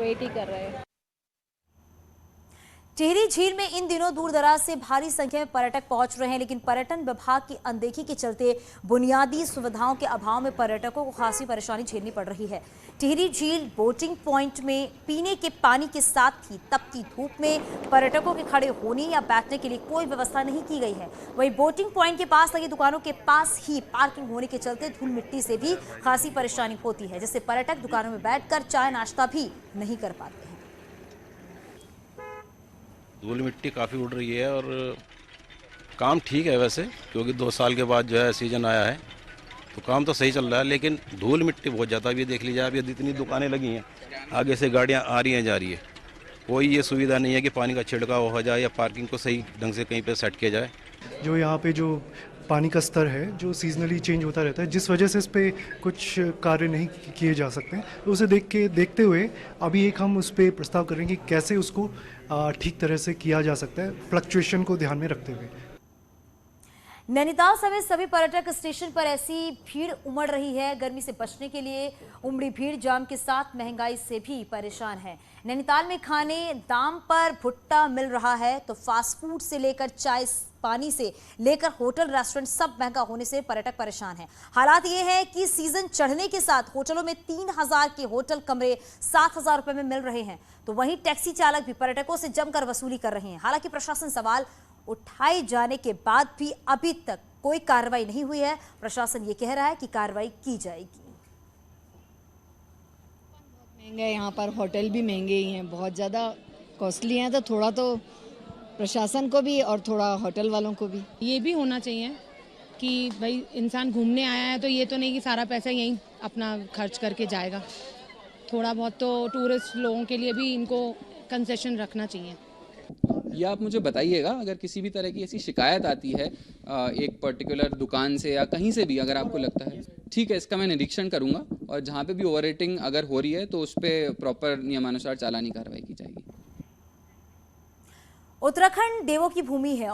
Wait ही कर रहे हैं। टिहरी झील में इन दिनों दूर दराज से भारी संख्या में पर्यटक पहुंच रहे हैं, लेकिन पर्यटन विभाग की अनदेखी के चलते बुनियादी सुविधाओं के अभाव में पर्यटकों को खासी परेशानी झेलनी पड़ रही है। टिहरी झील बोटिंग पॉइंट में पीने के पानी के साथ ही तपती धूप में पर्यटकों के खड़े होने या बैठने के लिए कोई व्यवस्था नहीं की गई है। वहीं बोटिंग पॉइंट के पास लगी दुकानों के पास ही पार्किंग होने के चलते धूल मिट्टी से भी खासी परेशानी होती है, जिससे पर्यटक दुकानों में बैठकर चाय नाश्ता भी नहीं कर पाते हैं। धूल मिट्टी काफ़ी उड़ रही है और काम ठीक है वैसे, क्योंकि 2 साल के बाद जो है सीज़न आया है तो काम तो सही चल रहा है, लेकिन धूल मिट्टी बहुत ज़्यादा भी देख लीजिए। अभी इतनी दुकानें लगी हैं, आगे से गाड़ियां आ रही हैं जा रही है, कोई ये सुविधा नहीं है कि पानी का छिड़काव हो जाए या पार्किंग को सही ढंग से कहीं पे सेट किया जाए। जो यहाँ पे जो पानी का स्तर है जो सीजनली चेंज होता रहता है, जिस वजह से इस पर कुछ कार्य नहीं किए जा सकते हैं, तो उसे देखते हुए अभी एक हम उस पर प्रस्ताव करेंगे कि कैसे उसको ठीक तरह से किया जा सकता है, फ्लक्चुएशन को ध्यान में रखते हुए। नैनीताल समेत सभी पर्यटक स्टेशन पर ऐसी भीड़ उमड़ रही है। गर्मी से बचने के लिए उमड़ी भीड़ जाम के साथ महंगाई से भी परेशान है। नैनीताल में खाने दाम पर भुट्टा मिल रहा है, तो फास्ट फूड से लेकर चाय पानी से लेकर होटल रेस्टोरेंट सब महंगा होने से पर्यटक परेशान हैं। हालात ये है कि सीजन चढ़ने के साथ होटलों में 3000 के होटल कमरे 7000 रुपए में मिल रहे हैं, तो वहीं टैक्सी चालक भी पर्यटकों से जमकर वसूली कर रहे हैं। हालांकि प्रशासन सवाल उठाए जाने के बाद भी अभी तक कोई कार्रवाई नहीं हुई है। प्रशासन ये कह रहा है कि कार्रवाई की जाएगी। महंगा है यहाँ पर, होटल भी महंगे ही हैं, बहुत ज़्यादा कॉस्टली हैं, तो थोड़ा तो प्रशासन को भी और थोड़ा होटल वालों को भी ये भी होना चाहिए कि भाई इंसान घूमने आया है तो ये तो नहीं कि सारा पैसा यहीं अपना खर्च करके जाएगा। थोड़ा बहुत तो टूरिस्ट लोगों के लिए भी इनको कंसेशन रखना चाहिए। या आप मुझे बताइएगा अगर किसी भी तरह की ऐसी शिकायत आती है एक पर्टिकुलर दुकान से या कहीं से भी, अगर आपको लगता है ठीक है, इसका मैं निरीक्षण करूंगा और जहाँ पे भी ओवर रेटिंग अगर हो रही है तो उस पर प्रॉपर नियमानुसार चालानी कार्रवाई की जाएगी। उत्तराखंड देवों की भूमि है